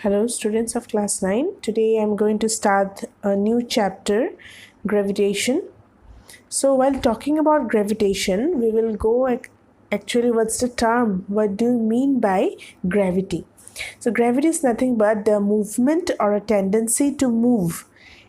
Hello, students of class 9. Today I'm going to start a new chapter, gravitation. So, while talking about gravitation, we will go actually what's the term? What do you mean by gravity? So, gravity is nothing but the movement or a tendency to move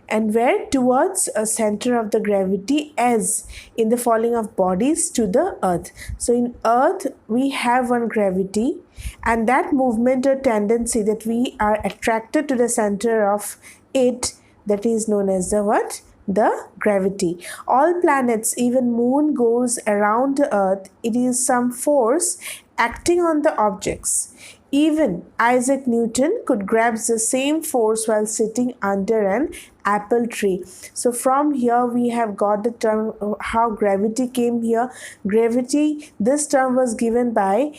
and where towards a center of the gravity as in the falling of bodies to the earth. So in earth we have one gravity, and that movement or tendency that we are attracted to the center of it, that is known as the what? The gravity. All planets, even moon goes around the earth, it is some force acting on the objects. Even Isaac Newton could grasp the same force while sitting under an apple tree. So from here we have got the term how gravity came here. Gravity, this term was given by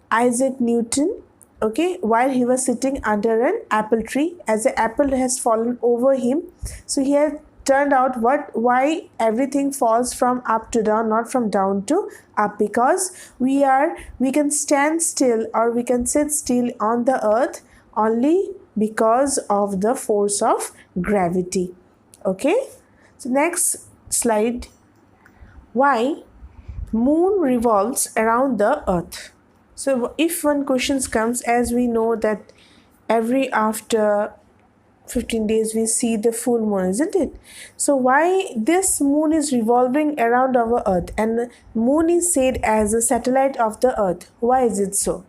Isaac Newton, okay, while he was sitting under an apple tree, as the apple has fallen over him. So he had turned out why everything falls from up to down, not from down to up, because we can stand still or we can sit still on the earth only because of the force of gravity. Okay, so next slide. Why moon revolves around the earth? So if one question comes, as we know that every after 15 days we see the full moon, isn't it? So why this moon is revolving around our earth, and moon is said as a satellite of the earth? Why is it so?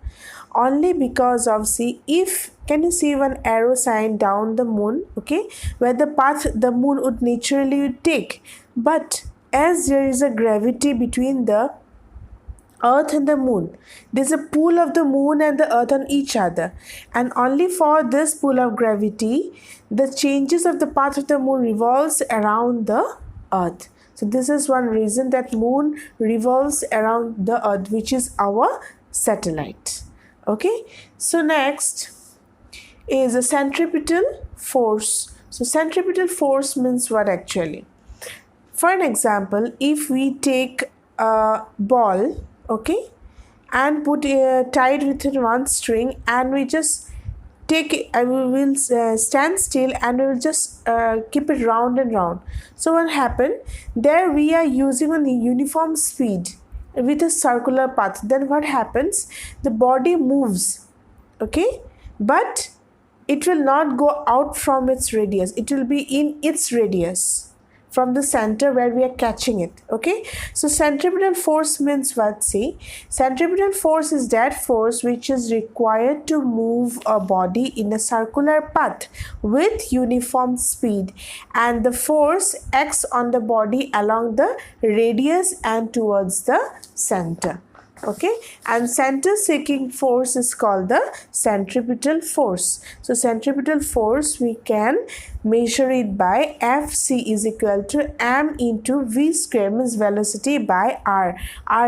Only because of, see, if can you see one arrow sign down the moon, okay, where the path the moon would naturally take, but as there is a gravity between the earth and the moon, there's a pull of the moon and the earth on each other, and only for this pull of gravity the changes of the path of the moon revolves around the earth. So this is one reason that moon revolves around the earth, which is our satellite. Okay, so next is a centripetal force. So centripetal force means what actually? For an example, if we take a ball, okay, and put tied within one string, and we just take it, and we will stand still and we will just keep it round and round. So what happened there? We are using a uniform speed with a circular path. Then what happens? The body moves, okay, but it will not go out from its radius. It will be in its radius from the center where we are catching it. Okay, so centripetal force means what? See, centripetal force is that force which is required to move a body in a circular path with uniform speed, and the force acts on the body along the radius and towards the center. Okay, and center seeking force is called the centripetal force. So centripetal force we can measure it by Fc is equal to m into v square, means velocity, by r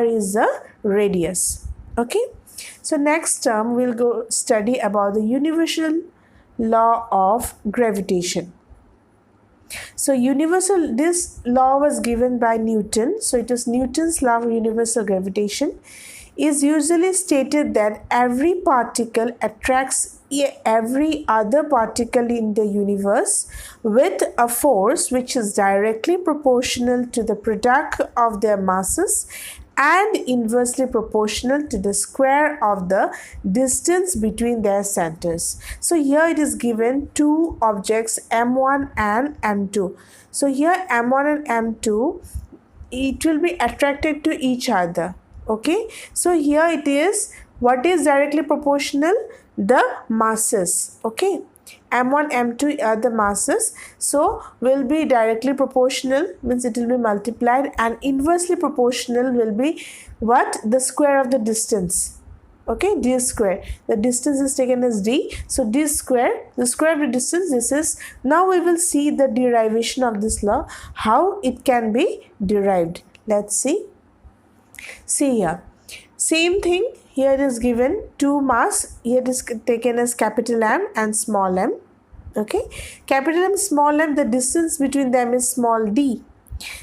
is the radius. Okay, so next term we'll go study about the universal law of gravitation. So this law was given by Newton. So it is Newton's law of universal gravitation. Is usually stated that every particle attracts every other particle in the universe with a force which is directly proportional to the product of their masses and inversely proportional to the square of the distance between their centers. So here it is given two objects, m1 and m2. So here m1 and m2, it will be attracted to each other. Okay, so here it is, what is directly proportional? The masses. Okay, m1 m2 are the masses, so will be directly proportional, means it will be multiplied, and inversely proportional will be what? The square of the distance. Okay, d square, the distance is taken as d, so d square, the square of the distance, this is. Now we will see the derivation of this law, how it can be derived. Let's see. See here, same thing. Here it is given two mass. Here it is taken as capital M and small m. Okay, capital M, small m, the distance between them is small d.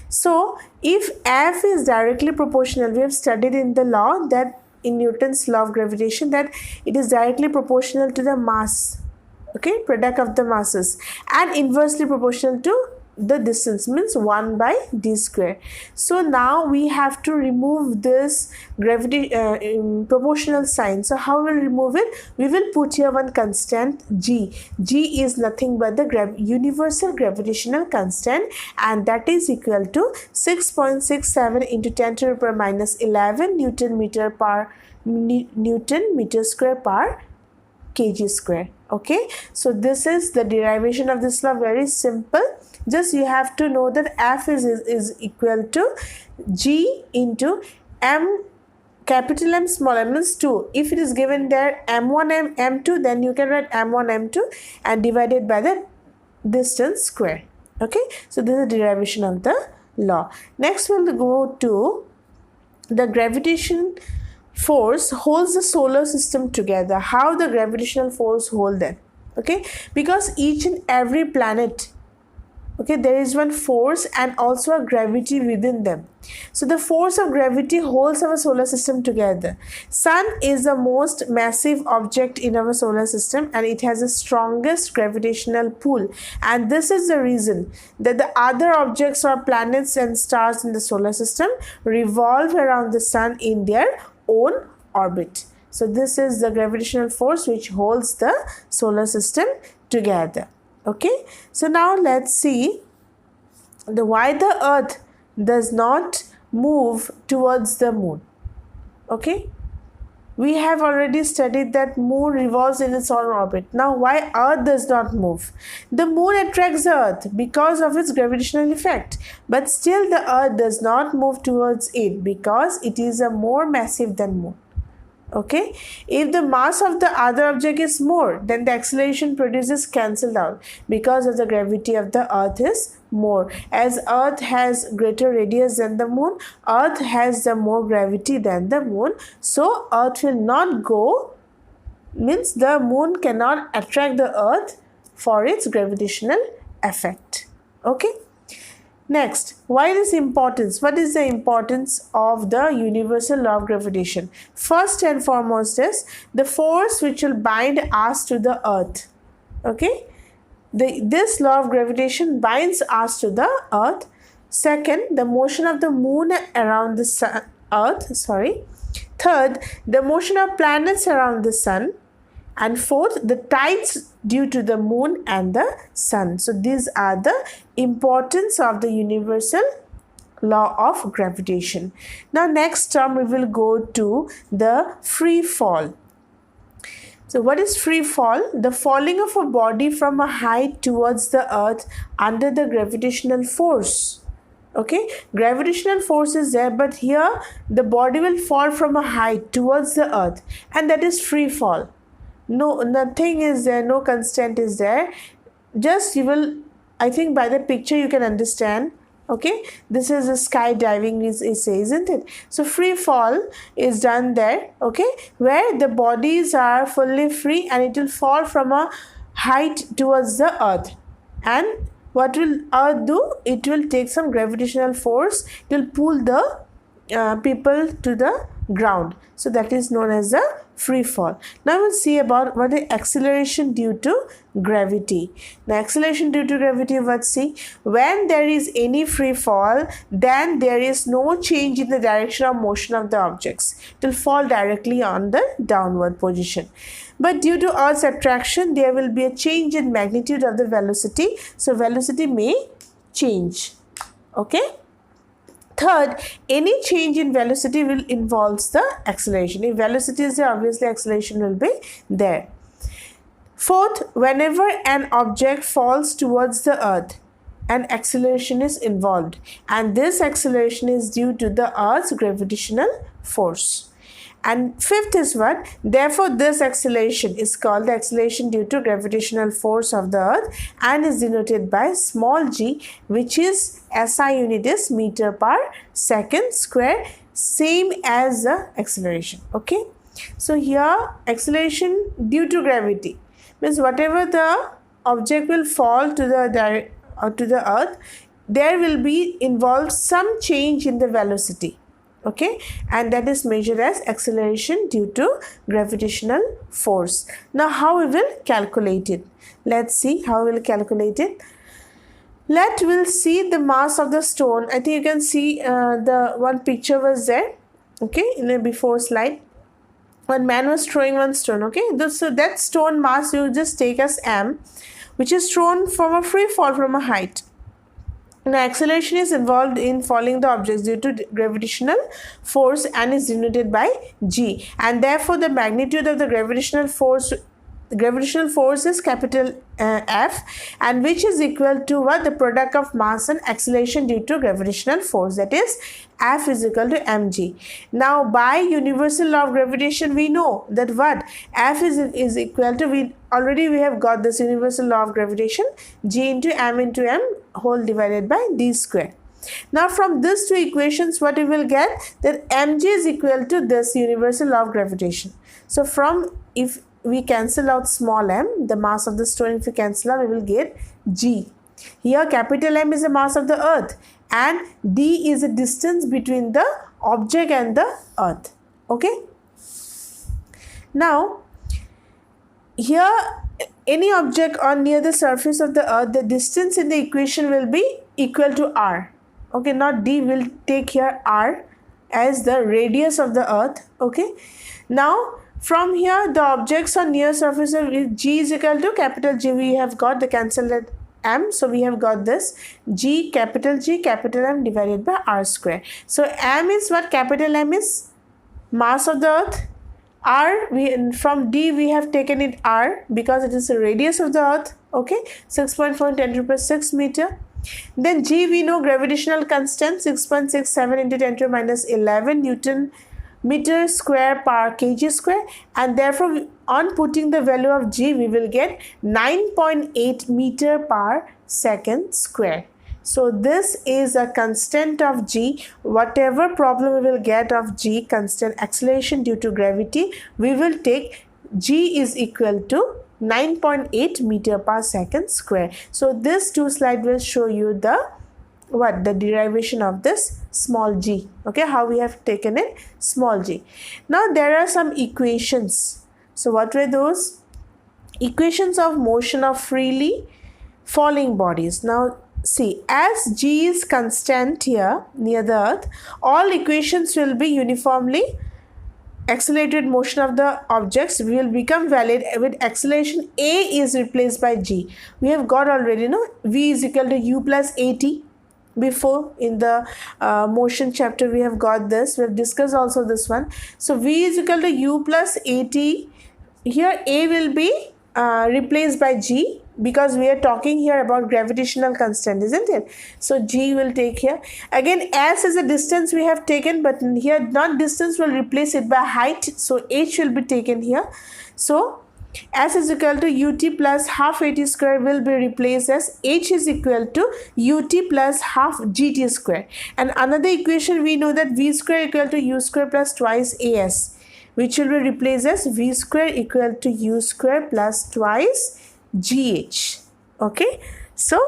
So if F is directly proportional, we have studied in the law that in Newton's law of gravitation that it is directly proportional to the mass. okay, product of the masses, and inversely proportional to the distance, means 1 by d square. So now we have to remove this gravity proportional sign. So how we'll remove it? We will put here one constant g. G is nothing but the universal gravitational constant, and that is equal to 6.67 into 10 to the power minus 11 Newton meter square per kg square. Okay, so this is the derivation of this law. Very simple. Just you have to know that F is equal to G into M capital M small m is 2. If it is given there M1 M2, then you can write M1 M2 and divided by the distance square. Okay, so this is the derivation of the law. Next we'll go to the gravitation force holds the solar system together. How the gravitational force hold them? Okay, because each and every planet, okay, there is one force and also a gravity within them. So the force of gravity holds our solar system together. Sun is the most massive object in our solar system, and it has the strongest gravitational pull, and this is the reason that the other objects or planets and stars in the solar system revolve around the sun in their own orbit. So this is the gravitational force which holds the solar system together. Okay, so now let's see why the earth does not move towards the moon. Okay, we have already studied that moon revolves in its own orbit. Now why earth does not move? The moon attracts the earth because of its gravitational effect, but still the earth does not move towards it because it is a more massive than moon. Okay, if the mass of the other object is more, then the acceleration produces cancelled out because of the gravity of the earth is more. As earth has greater radius than the moon, earth has the more gravity than the moon, so earth will not go, means the moon cannot attract the earth for its gravitational effect. Okay, next, why this importance? What is the importance of the universal law of gravitation? First and foremost is the force which will bind us to the earth. Okay, this law of gravitation binds us to the earth. Second, the motion of the moon around the earth. Third, the motion of planets around the sun. And fourth, the tides due to the moon and the sun. So these are the importance of the universal law of gravitation. Now next term we will go to the free fall. So what is free fall? The falling of a body from a height towards the earth under the gravitational force. Okay, gravitational force is there, but here the body will fall from a height towards the earth, and that is free fall. No, nothing is there, no constant is there. Just you will, I think by the picture you can understand. Okay, this is a skydiving is isn't it? So free fall is done there, okay, where the bodies are fully free and it will fall from a height towards the earth. And what will earth do? It will take some gravitational force, it will pull the people to the ground. So that is known as the free fall. Now we'll see about what is acceleration due to gravity. The acceleration due to gravity, let's see. When there is any free fall, then there is no change in the direction of motion of the objects. It will fall directly on the downward position. But due to Earth's attraction, there will be a change in magnitude of the velocity. So velocity may change. Okay. Third, any change in velocity will involve the acceleration. If velocity is there, obviously acceleration will be there. Fourth, whenever an object falls towards the earth, an acceleration is involved, and this acceleration is due to the earth's gravitational force. And fifth is what? Therefore, this acceleration is called the acceleration due to gravitational force of the earth and is denoted by small g, which is SI unit is meter per second square, same as the acceleration. Okay. So here acceleration due to gravity means whatever the object will fall to the earth, there will be involved some change in the velocity. okay, and that is measured as acceleration due to gravitational force. Now how we will calculate it? Let's see how we will calculate it. We'll see the mass of the stone. I think you can see the one picture was there, okay, in a before slide. One man was throwing one stone, okay. So that stone mass you just take as m, which is thrown from a free fall from a height. Now acceleration is involved in falling the objects due to gravitational force and is denoted by g, and therefore the magnitude of the gravitational force is capital F, and which is equal to what? The product of mass and acceleration due to gravitational force, that is F is equal to mg. Now by universal law of gravitation we know that what? F is equal to, we have got this universal law of gravitation, g into m whole divided by d square. Now from these two equations what we will get? That mg is equal to this universal law of gravitation. So from, if we cancel out small m, the mass of the stone, if we cancel out, we will get g. Here capital M is the mass of the earth and d is the distance between the object and the earth, okay. Now here any object on near the surface of the earth, the distance in the equation will be equal to r, okay, not d. Will take here r as the radius of the earth, okay. Now from here the objects on near surface of g is equal to capital G, we have got the cancelled m, so we have got this G capital M divided by r square. So m is what? Capital M is mass of the earth. R, from d we have taken it r because it is the radius of the earth, okay, 6.4 10 to the power 6 meter. Then g, we know gravitational constant 6.67 into 10 to the minus 11 Newton meter square per kg square, and therefore on putting the value of g we will get 9.8 meter per second square. So this is a constant of g. Whatever problem we will get of g, constant acceleration due to gravity, we will take g is equal to 9.8 meter per second square. So this two slide will show you the derivation of this small g, okay, how we have taken it small g. Now there are some equations. So what were those? Equations of motion of freely falling bodies. Now see, as g is constant here near the earth, all equations will be uniformly accelerated motion of the objects will become valid with acceleration a is replaced by g. We have got already, v is equal to u plus at. Before in the motion chapter we have got this, we have discussed also this one. So v is equal to u plus at. Here a will be replaced by g because we are talking here about gravitational constant, isn't it? So g will take here. Again s is a distance we have taken, but here not distance, will replace it by height, so h will be taken here. So s is equal to ut plus half at square will be replaced as h is equal to ut plus half gt square. And another equation we know that v square equal to u square plus twice as, which will be replaced as v square equal to u square plus twice gh, okay. So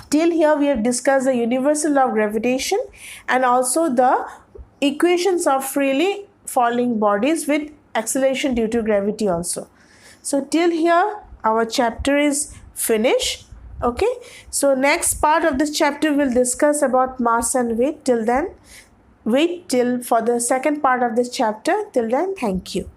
till here we have discussed the universal law of gravitation and also the equations of freely falling bodies with acceleration due to gravity also. So till here our chapter is finished, okay. So next part of this chapter will discuss about mass and weight. Till then, wait till for the second part of this chapter. Till then, thank you.